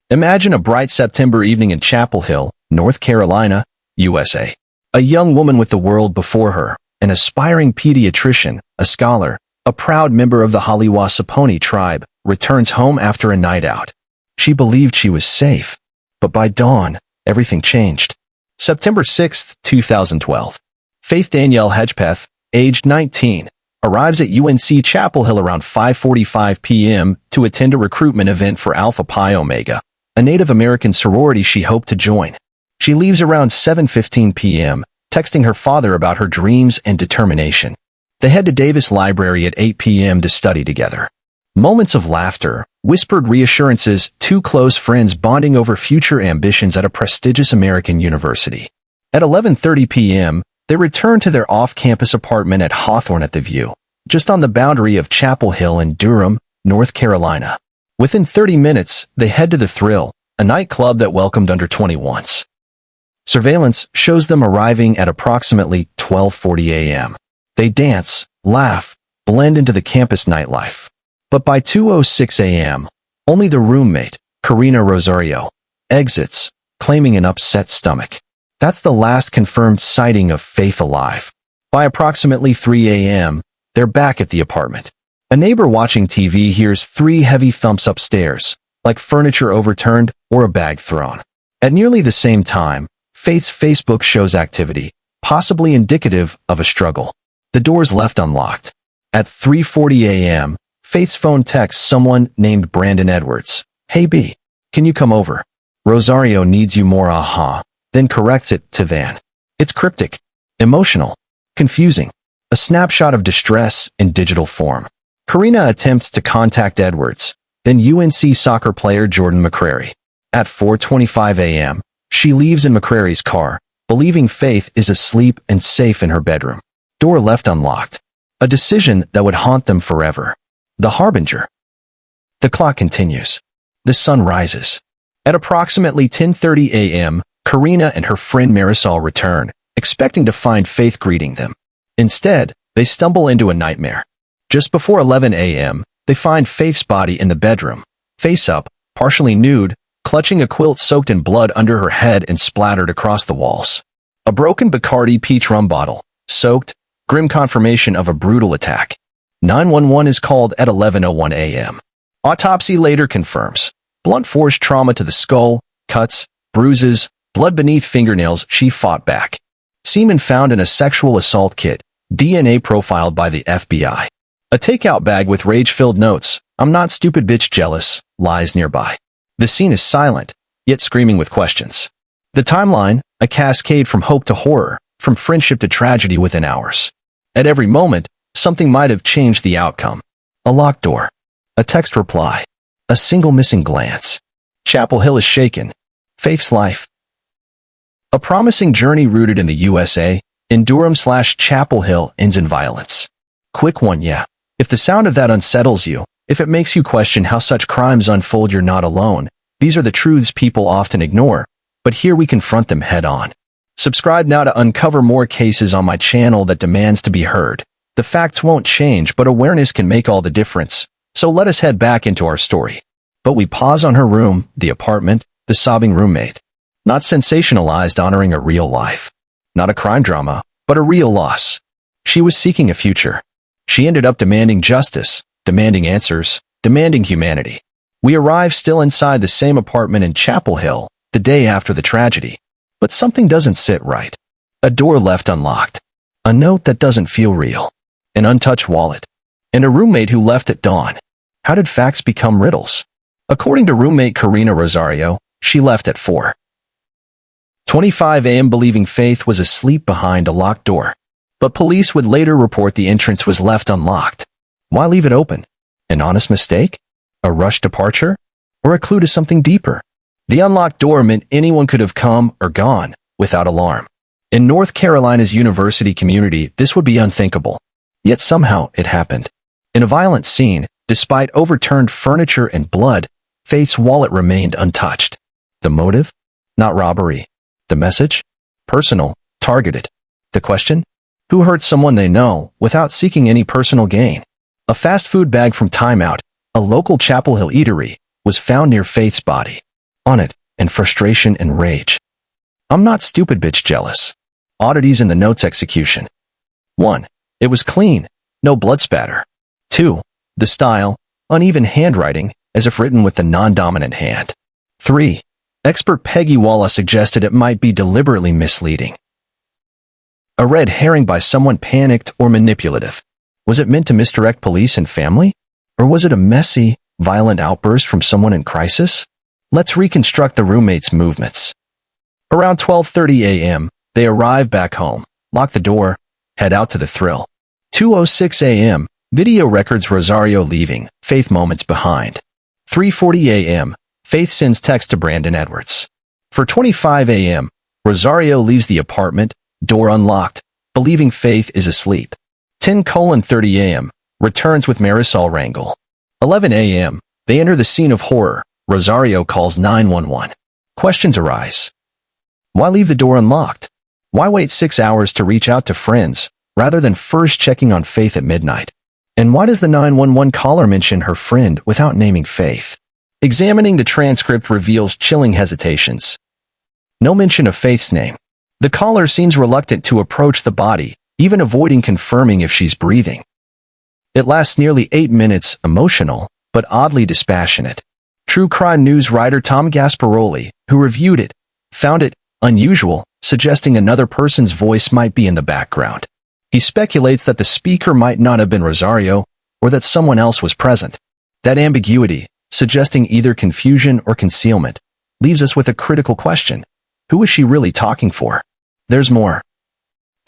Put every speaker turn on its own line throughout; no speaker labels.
Imagine a bright September evening in Chapel Hill, North Carolina, USA. A young woman with the world before her, an aspiring pediatrician, a scholar, a proud member of the Haliwa-Saponi tribe, returns home after a night out. She believed she was safe, but by dawn, everything changed. September 6, 2012. Faith Danielle Hedgepeth, aged 19, arrives at UNC Chapel Hill around 5:45 p.m. to attend a recruitment event for Alpha Pi Omega, a Native American sorority she hoped to join. She leaves around 7:15 p.m., texting her father about her dreams and determination. They head to Davis Library at 8 p.m. to study together. Moments of laughter, whispered reassurances, two close friends bonding over future ambitions at a prestigious American university. At 11:30 p.m., they return to their off-campus apartment at Hawthorne at the View, just on the boundary of Chapel Hill and Durham, North Carolina. Within 30 minutes, they head to The Thrill, a nightclub that welcomed under-21s. Surveillance shows them arriving at approximately 12:40 a.m. They dance, laugh, blend into the campus nightlife. But by 2:06 a.m., only the roommate, Karina Rosario, exits, claiming an upset stomach. That's the last confirmed sighting of Faith alive. By approximately 3 a.m., they're back at the apartment. A neighbor watching TV hears 3 heavy thumps upstairs, like furniture overturned or a bag thrown. At nearly the same time, Faith's Facebook shows activity, possibly indicative of a struggle. The door's left unlocked. At 3:40 a.m., Faith's phone texts someone named Brandon Edwards. "Hey B, can you come over? Rosario needs you more, then corrects it to Van. It's cryptic, emotional, confusing. A snapshot of distress in digital form. Karina attempts to contact Edwards, then UNC soccer player Jordan McCrary. At 4:25 a.m., she leaves in McCrary's car, believing Faith is asleep and safe in her bedroom. Door left unlocked. A decision that would haunt them forever. The harbinger. The clock continues. The sun rises. At approximately 10:30 a.m., Karina and her friend Marisol return, expecting to find Faith greeting them. Instead, they stumble into a nightmare. Just before 11 a.m., they find Faith's body in the bedroom, face up, partially nude, clutching a quilt soaked in blood under her head and splattered across the walls. A broken Bacardi peach rum bottle, soaked, grim confirmation of a brutal attack. 911 is called at 11:01 a.m. Autopsy later confirms blunt force trauma to the skull, cuts, bruises, blood beneath fingernails. She fought back. Semen found in a sexual assault kit, DNA profiled by the FBI. A takeout bag with rage-filled notes, "I'm not stupid bitch jealous," lies nearby. The scene is silent, yet screaming with questions. The timeline, a cascade from hope to horror, from friendship to tragedy within hours. At every moment, something might have changed the outcome. A locked door. A text reply. A single missing glance. Chapel Hill is shaken. Faith's life. A promising journey rooted in the USA, in Durham/Chapel Hill, ends in violence. Quick one, yeah. If the sound of that unsettles you, if it makes you question how such crimes unfold, you're not alone. These are the truths people often ignore, but here we confront them head on. Subscribe now to uncover more cases on my channel that demands to be heard. The facts won't change, but awareness can make all the difference. So let us head back into our story. But we pause on her room, the apartment, the sobbing roommate. Not sensationalized, honoring a real life. Not a crime drama, but a real loss. She was seeking a future. She ended up demanding justice, demanding answers, demanding humanity. We arrive still inside the same apartment in Chapel Hill, the day after the tragedy. But something doesn't sit right. A door left unlocked. A note that doesn't feel real. An untouched wallet. And a roommate who left at dawn. How did facts become riddles? According to roommate Karina Rosario, she left at 4:25 a.m. believing Faith was asleep behind a locked door. But police would later report the entrance was left unlocked. Why leave it open? An honest mistake? A rushed departure? Or a clue to something deeper? The unlocked door meant anyone could have come or gone without alarm. In North Carolina's university community, this would be unthinkable. Yet somehow it happened. In a violent scene, despite overturned furniture and blood, Faith's wallet remained untouched. The motive? Not robbery. The message? Personal, targeted. The question? Who hurt someone they know without seeking any personal gain? A fast food bag from Time Out, a local Chapel Hill eatery, was found near Faith's body. on it, in frustration and rage. I'm not stupid bitch jealous. Oddities in the notes execution. 1. It was clean, no blood spatter. 2. The style, uneven handwriting, as if written with the non-dominant hand. 3. Expert Peggy Walla suggested it might be deliberately misleading. A red herring by someone panicked or manipulative. Was it meant to misdirect police and family? Or was it a messy, violent outburst from someone in crisis? Let's reconstruct the roommates' movements. Around 12:30 a.m., they arrive back home, lock the door, head out to the thrill. 2:06 a.m., video records Rosario leaving, Faith moments behind. 3:40 a.m., Faith sends text to Brandon Edwards. 4:25 a.m., Rosario leaves the apartment, door unlocked, believing Faith is asleep. 10:30 a.m., returns with Marisol Rangel. 11 a.m., they enter the scene of horror. Rosario calls 911. Questions arise. Why leave the door unlocked? Why wait 6 hours to reach out to friends, rather than first checking on Faith at midnight? And why does the 911 caller mention her friend without naming Faith? Examining the transcript reveals chilling hesitations. No mention of Faith's name. The caller seems reluctant to approach the body, even avoiding confirming if she's breathing. It lasts nearly 8 minutes, emotional, but oddly dispassionate. True crime news writer Tom Gasparoli, who reviewed it, found it unusual, suggesting another person's voice might be in the background. He speculates that the speaker might not have been Rosario, or that someone else was present. That ambiguity, suggesting either confusion or concealment, leaves us with a critical question. Who was she really talking for? There's more.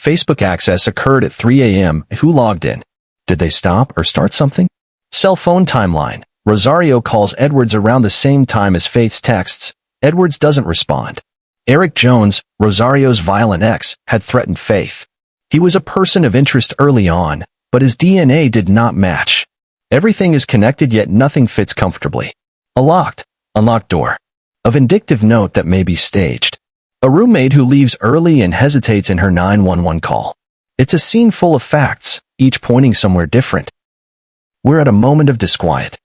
Facebook access occurred at 3 a.m. Who logged in? Did they stop or start something? Cell phone timeline. Rosario calls Edwards around the same time as Faith's texts. Edwards doesn't respond. Eric Jones, Rosario's violent ex, had threatened Faith. He was a person of interest early on, but his DNA did not match. Everything is connected yet nothing fits comfortably. A unlocked door. A vindictive note that may be staged. A roommate who leaves early and hesitates in her 911 call. It's a scene full of facts, each pointing somewhere different. We're at a moment of disquiet.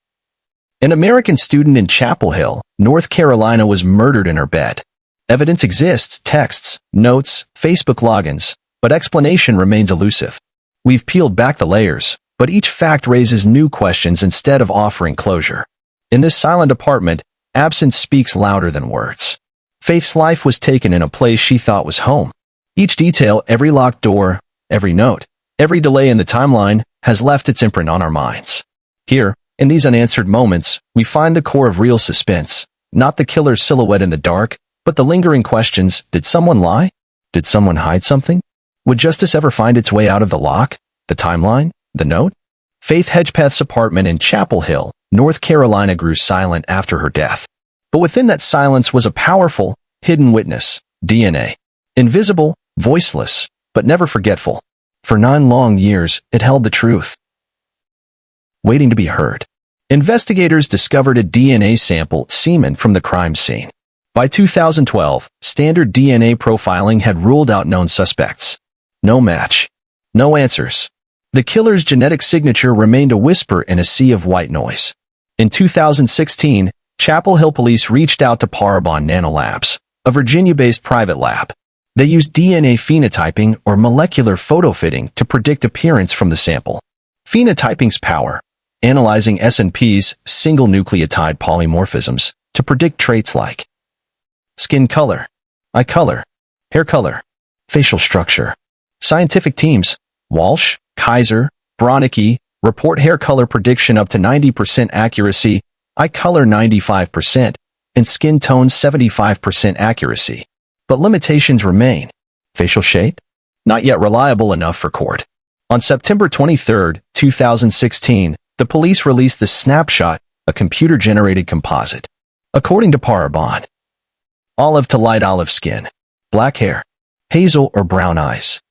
An American student in Chapel Hill, North Carolina was murdered in her bed. Evidence exists, texts, notes, Facebook logins, but explanation remains elusive. We've peeled back the layers, but each fact raises new questions instead of offering closure. In this silent apartment, absence speaks louder than words. Faith's life was taken in a place she thought was home. Each detail, every locked door, every note, every delay in the timeline, has left its imprint on our minds. Here, in these unanswered moments, we find the core of real suspense, not the killer's silhouette in the dark, but the lingering questions. Did someone lie? Did someone hide something? Would justice ever find its way out of the lock, the timeline, the note? Faith Hedgepeth's apartment in Chapel Hill, North Carolina grew silent after her death. But within that silence was a powerful, hidden witness, DNA. Invisible, voiceless, but never forgetful. For 9 long years, it held the truth, waiting to be heard. Investigators discovered a DNA sample, semen, from the crime scene. By 2012, standard DNA profiling had ruled out known suspects. No match. No answers. The killer's genetic signature remained a whisper in a sea of white noise. In 2016, Chapel Hill police reached out to Parabon Nanolabs, a Virginia-based private lab. They used DNA phenotyping or molecular photofitting to predict appearance from the sample. Phenotyping's power, analyzing SNP's single nucleotide polymorphisms to predict traits like skin color, eye color, hair color, facial structure. Scientific teams, Walsh, Kaiser, Bronicky, report hair color prediction up to 90% accuracy, eye color 95%, and skin tone 75% accuracy. But limitations remain. Facial shape? Not yet reliable enough for court. On September 23, 2016, the police released the snapshot, a computer-generated composite. According to Parabon, olive to light olive skin, black hair, hazel or brown eyes,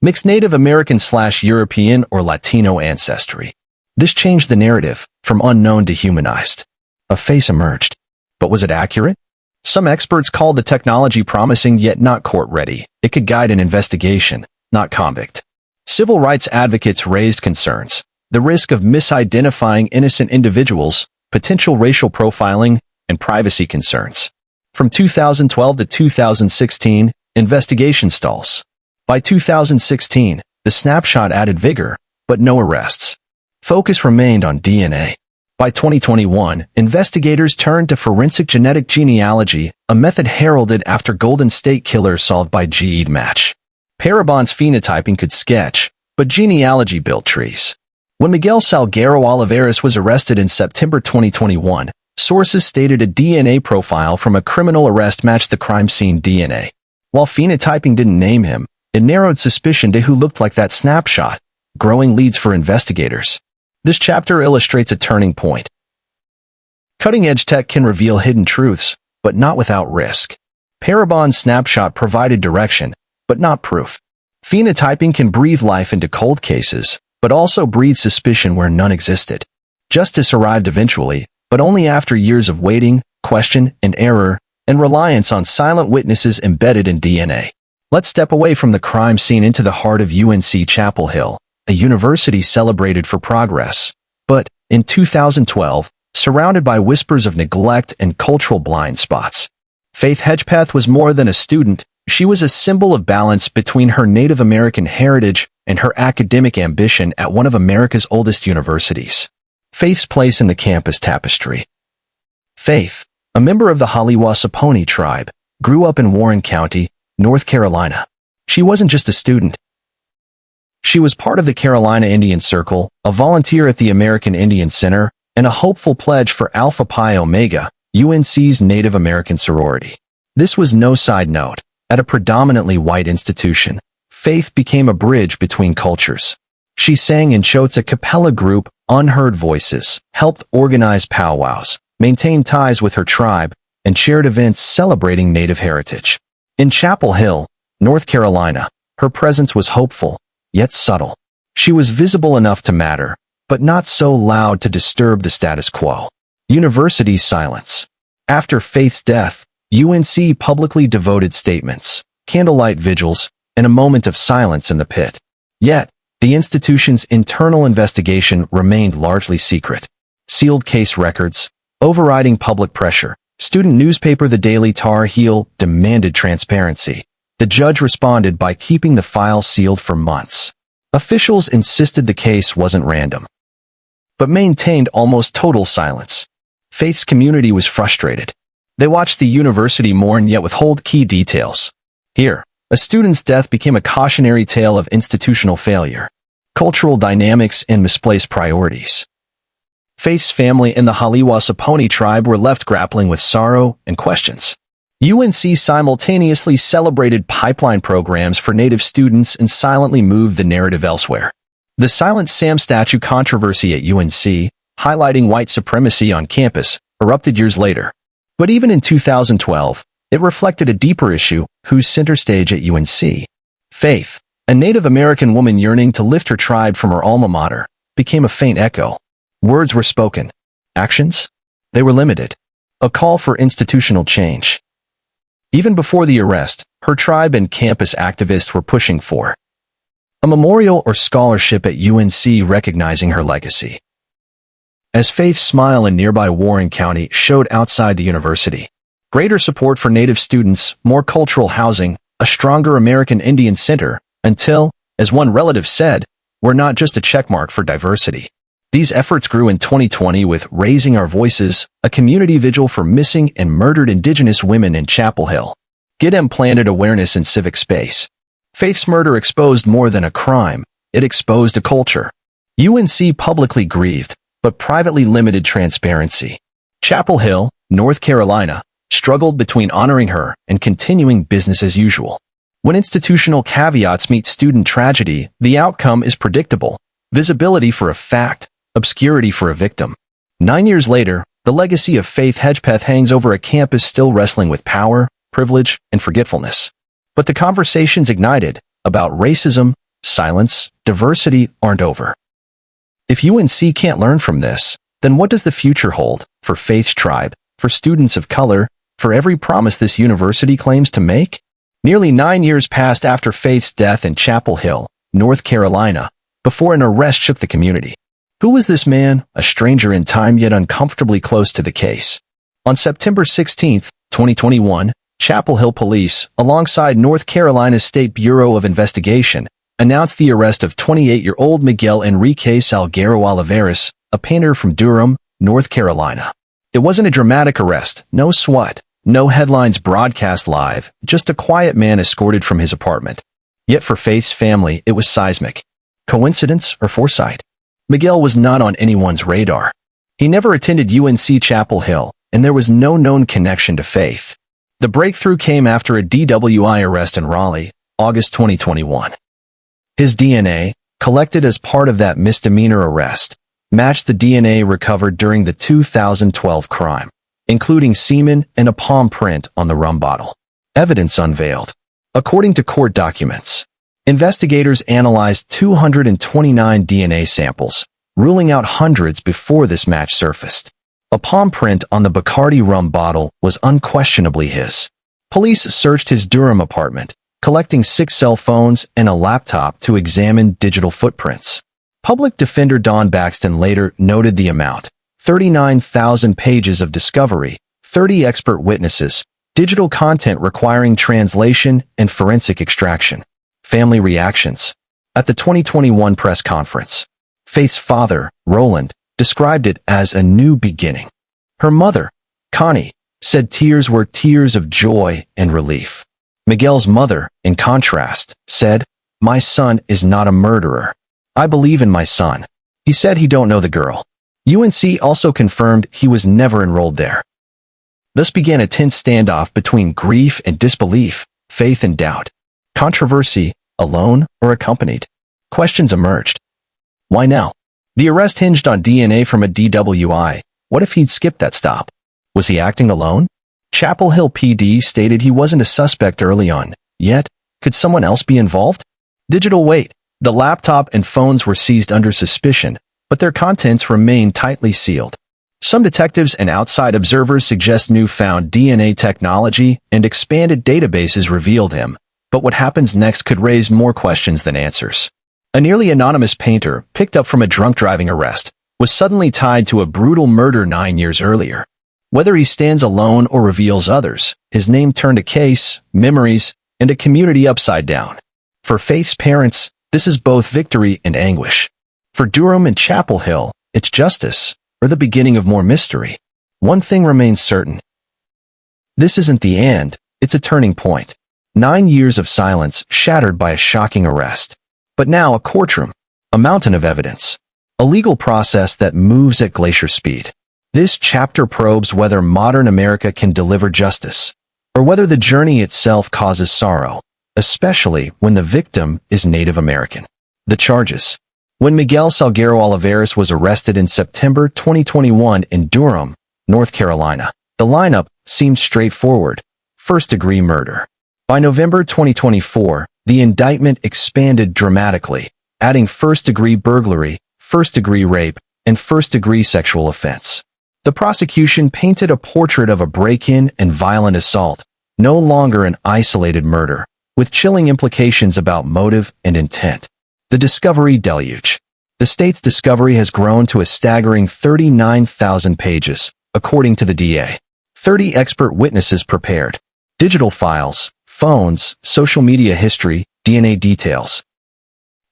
mixed Native American/European or Latino ancestry. This changed the narrative, from unknown to humanized. A face emerged. But was it accurate? Some experts called the technology promising yet not court-ready. It could guide an investigation, not convict. Civil rights advocates raised concerns. The risk of misidentifying innocent individuals, potential racial profiling, and privacy concerns. From 2012 to 2016, investigation stalls. By 2016, the snapshot added vigor, but no arrests. Focus remained on DNA. By 2021, investigators turned to forensic genetic genealogy, a method heralded after Golden State Killer solved by GEDmatch. Parabon's phenotyping could sketch, but genealogy built trees. When Miguel Salguero Olivares was arrested in September 2021, sources stated a DNA profile from a criminal arrest matched the crime scene DNA. While phenotyping didn't name him, it narrowed suspicion to who looked like that snapshot, growing leads for investigators. This chapter illustrates a turning point. Cutting-edge tech can reveal hidden truths, but not without risk. Parabon's snapshot provided direction, but not proof. Phenotyping can breathe life into cold cases, but also breed suspicion where none existed. Justice arrived eventually, but only after years of waiting, question, and error, and reliance on silent witnesses embedded in DNA. Let's step away from the crime scene into the heart of UNC Chapel Hill, a university celebrated for progress. But, in 2012, surrounded by whispers of neglect and cultural blind spots, Faith Hedgepeth was more than a student. She was a symbol of balance between her Native American heritage and her academic ambition at one of America's oldest universities. Faith's place in the campus tapestry. Faith, a member of the Haliwa-Saponi tribe, grew up in Warren County, North Carolina. She wasn't just a student. She was part of the Carolina Indian Circle, a volunteer at the American Indian Center, and a hopeful pledge for Alpha Pi Omega, UNC's Native American sorority. This was no side note. At a predominantly white institution, Faith became a bridge between cultures. She sang in Chote's a cappella group, Unheard Voices, helped organize powwows, maintained ties with her tribe, and chaired events celebrating Native heritage. In Chapel Hill, North Carolina, her presence was hopeful, yet subtle. She was visible enough to matter, but not so loud to disturb the status quo. University silence. After Faith's death, UNC publicly devoted statements, candlelight vigils, and a moment of silence in the pit. Yet, the institution's internal investigation remained largely secret. Sealed case records, overriding public pressure. Student newspaper The Daily Tar Heel demanded transparency. The judge responded by keeping the file sealed for months. Officials insisted the case wasn't random, but maintained almost total silence. Faith's community was frustrated. They watched the university mourn yet withhold key details. Here, a student's death became a cautionary tale of institutional failure, cultural dynamics, and misplaced priorities. Faith's family and the Haliwa-Saponi tribe were left grappling with sorrow and questions. UNC simultaneously celebrated pipeline programs for Native students and silently moved the narrative elsewhere. The Silent Sam statue controversy at UNC, highlighting white supremacy on campus, erupted years later. But even in 2012, it reflected a deeper issue: who's center stage at UNC? Faith, a Native American woman yearning to lift her tribe from her alma mater, became a faint echo. Words were spoken. Actions? They were limited. A call for institutional change. Even before the arrest, her tribe and campus activists were pushing for a memorial or scholarship at UNC recognizing her legacy. As Faith's smile in nearby Warren County showed outside the university, greater support for Native students, more cultural housing, a stronger American Indian Center, until, as one relative said, we're not just a checkmark for diversity. These efforts grew in 2020 with Raising Our Voices, a community vigil for missing and murdered Indigenous women in Chapel Hill. GEDM planted awareness in civic space. Faith's murder exposed more than a crime, it exposed a culture. UNC publicly grieved, but privately limited transparency. Chapel Hill, North Carolina, struggled between honoring her and continuing business as usual. When institutional caveats meet student tragedy, the outcome is predictable: visibility for a fact, obscurity for a victim. 9 years later, the legacy of Faith Hedgepeth hangs over a campus still wrestling with power, privilege, and forgetfulness. But the conversations ignited about racism, silence, diversity aren't over. If UNC can't learn from this, then what does the future hold for Faith's tribe, for students of color, for every promise this university claims to make? Nearly 9 years passed after Faith's death in Chapel Hill, North Carolina, before an arrest shook the community. Who was this man, a stranger in time yet uncomfortably close to the case? On September 16, 2021, Chapel Hill Police, alongside North Carolina's State Bureau of Investigation, announced the arrest of 28-year-old Miguel Enrique Salguero Olivares, a painter from Durham, North Carolina. It wasn't a dramatic arrest, no SWAT, no headlines broadcast live, just a quiet man escorted from his apartment. Yet for Faith's family, it was seismic. Coincidence or foresight? Miguel was not on anyone's radar. He never attended UNC Chapel Hill, and there was no known connection to Faith. The breakthrough came after a DWI arrest in Raleigh, August 2021. His DNA, collected as part of that misdemeanor arrest, matched the DNA recovered during the 2012 crime, including semen and a palm print on the rum bottle. Evidence unveiled. According to court documents, investigators analyzed 229 DNA samples, ruling out hundreds before this match surfaced. A palm print on the Bacardi rum bottle was unquestionably his. Police searched his Durham apartment, collecting 6 cell phones and a laptop to examine digital footprints. Public Defender Don Baxton later noted the amount: 39,000 pages of discovery, 30 expert witnesses, digital content requiring translation and forensic extraction. Family reactions. At the 2021 press conference, Faith's father, Roland, described it as a new beginning. Her mother, Connie, said tears were tears of joy and relief. Miguel's mother, in contrast, said, "My son is not a murderer. I believe in my son." He said he don't know the girl. UNC also confirmed he was never enrolled there. Thus began a tense standoff between grief and disbelief, faith and doubt. Controversy, alone or accompanied? Questions emerged. Why now? The arrest hinged on DNA from a DWI. What if he'd skipped that stop? Was he acting alone? Chapel Hill PD stated he wasn't a suspect early on. Yet, could someone else be involved? Digital weight. The laptop and phones were seized under suspicion, but their contents remained tightly sealed. Some detectives and outside observers suggest newfound DNA technology and expanded databases revealed him, but what happens next could raise more questions than answers. A nearly anonymous painter, picked up from a drunk driving arrest, was suddenly tied to a brutal murder 9 years earlier. Whether he stands alone or reveals others, his name turned a case, memories, and a community upside down. For Faith's parents, this is both victory and anguish. For Durham and Chapel Hill, it's justice, or the beginning of more mystery. One thing remains certain. This isn't the end, it's a turning point. 9 years of silence shattered by a shocking arrest. But now a courtroom, a mountain of evidence, a legal process that moves at glacier speed. This chapter probes whether modern America can deliver justice, or whether the journey itself causes sorrow, especially when the victim is Native American. The charges. When Miguel Salguero Olivares was arrested in September 2021 in Durham, North Carolina, the lineup seemed straightforward: first-degree murder. By November 2024, the indictment expanded dramatically, adding first-degree burglary, first-degree rape, and first-degree sexual offense. The prosecution painted a portrait of a break-in and violent assault, no longer an isolated murder, with chilling implications about motive and intent. The discovery deluge. The state's discovery has grown to a staggering 39,000 pages, according to the DA. 30 expert witnesses prepared. Digital files, phones, social media history, DNA details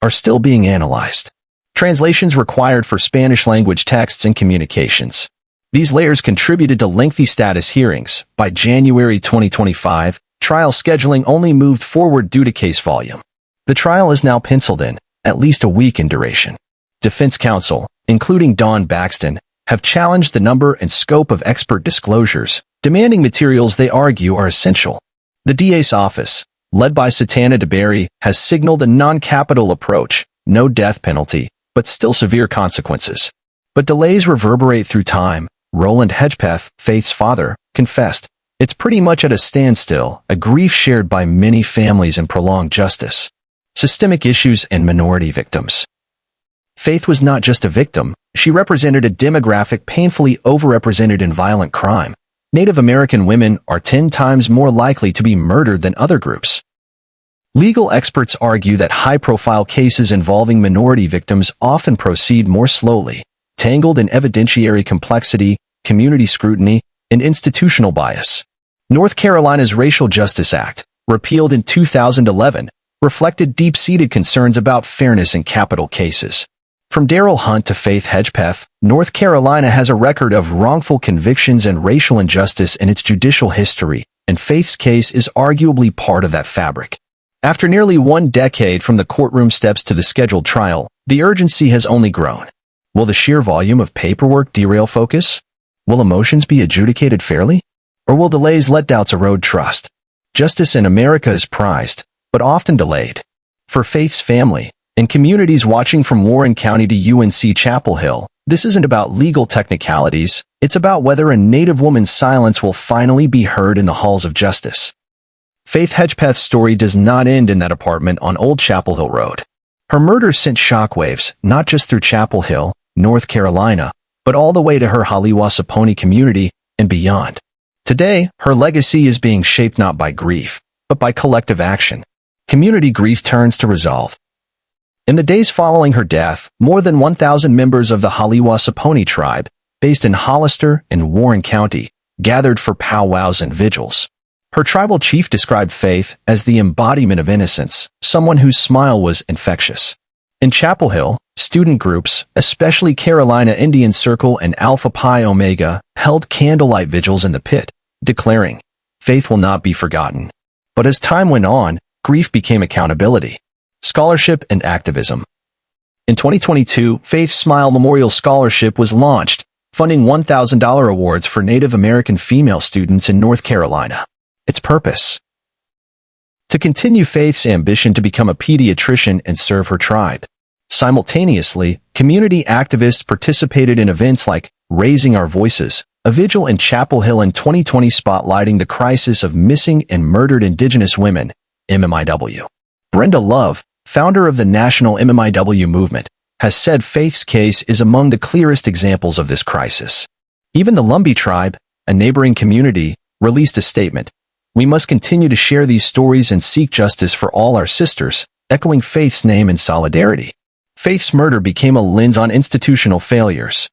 are still being analyzed. Translations required for Spanish-language texts and communications. These layers contributed to lengthy status hearings. By January 2025, trial scheduling only moved forward due to case volume. The trial is now penciled in, at least a week in duration. Defense counsel, including Don Baxton, have challenged the number and scope of expert disclosures, demanding materials they argue are essential. The DA's office, led by Satana DeBerry, has signaled a non-capital approach, no death penalty, but still severe consequences. But delays reverberate through time. Roland Hedgepeth, Faith's father, confessed, "It's pretty much at a standstill, a grief shared by many families and prolonged justice." Systemic issues and minority victims. Faith was not just a victim, she represented a demographic painfully overrepresented in violent crime. Native American women are 10 times more likely to be murdered than other groups. Legal experts argue that high-profile cases involving minority victims often proceed more slowly, tangled in evidentiary complexity, community scrutiny, and institutional bias. North Carolina's Racial Justice Act, repealed in 2011, reflected deep-seated concerns about fairness in capital cases. From Daryl Hunt to Faith Hedgepeth, North Carolina has a record of wrongful convictions and racial injustice in its judicial history, and Faith's case is arguably part of that fabric. After nearly 1 decade from the courtroom steps to the scheduled trial, the urgency has only grown. Will the sheer volume of paperwork derail focus? Will emotions be adjudicated fairly? Or will delays let doubts erode trust? Justice in America is prized, but often delayed. For Faith's family, and communities watching from Warren County to UNC Chapel Hill, this isn't about legal technicalities, it's about whether a Native woman's silence will finally be heard in the halls of justice. Faith Hedgepeth's story does not end in that apartment on Old Chapel Hill Road. Her murder sent shockwaves, not just through Chapel Hill, North Carolina, but all the way to her Haliwa-Saponi community and beyond. Today, her legacy is being shaped not by grief, but by collective action. Community grief turns to resolve. In the days following her death, more than 1,000 members of the Haliwa-Saponi tribe, based in Hollister and Warren County, gathered for powwows and vigils. Her tribal chief described Faith as the embodiment of innocence, someone whose smile was infectious. In Chapel Hill, student groups, especially Carolina Indian Circle and Alpha Pi Omega, held candlelight vigils in the pit, declaring, "Faith will not be forgotten." But as time went on, grief became accountability, scholarship, and activism. In 2022, Faith Smile Memorial Scholarship was launched, funding $1,000 awards for Native American female students in North Carolina. Its purpose: to continue Faith's ambition to become a pediatrician and serve her tribe. Simultaneously, community activists participated in events like Raising Our Voices, a vigil in Chapel Hill in 2020 spotlighting the crisis of missing and murdered Indigenous women, MMIW. Brenda Love, founder of the National MMIW movement, has said Faith's case is among the clearest examples of this crisis. Even the Lumbee tribe, a neighboring community, released a statement: "We must continue to share these stories and seek justice for all our sisters," echoing Faith's name in solidarity. Faith's murder became a lens on institutional failures.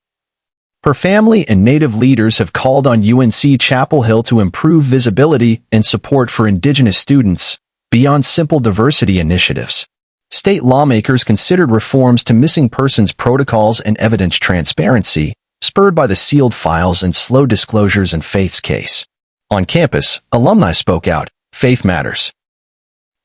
Her family and Native leaders have called on UNC Chapel Hill to improve visibility and support for Indigenous students, beyond simple diversity initiatives. State lawmakers considered reforms to missing persons protocols and evidence transparency, spurred by the sealed files and slow disclosures in Faith's case. On campus, alumni spoke out, "Faith matters.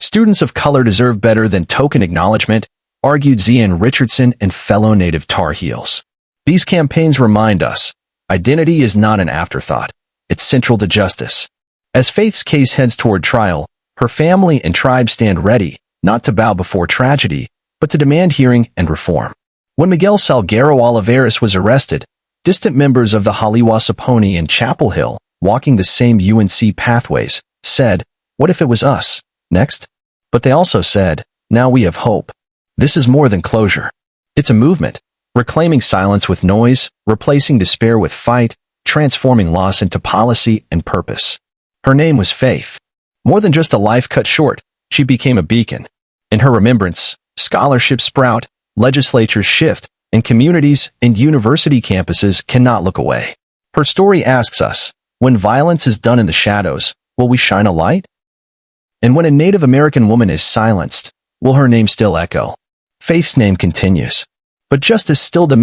Students of color deserve better than token acknowledgement," argued Zian Richardson and fellow Native Tar Heels. These campaigns remind us, identity is not an afterthought, it's central to justice. As Faith's case heads toward trial, her family and tribe stand ready, not to bow before tragedy, but to demand hearing and reform. When Miguel Salguero Olivares was arrested, distant members of the Haliwa-Saponi and Chapel Hill, walking the same UNC pathways, said, "What if it was us, next?" But they also said, "Now we have hope." This is more than closure. It's a movement, reclaiming silence with noise, replacing despair with fight, transforming loss into policy and purpose. Her name was Faith. More than just a life cut short, she became a beacon. In her remembrance, scholarships sprout, legislatures shift, and communities and university campuses cannot look away. Her story asks us, when violence is done in the shadows, will we shine a light? And when a Native American woman is silenced, will her name still echo? Faith's name continues. But justice still demands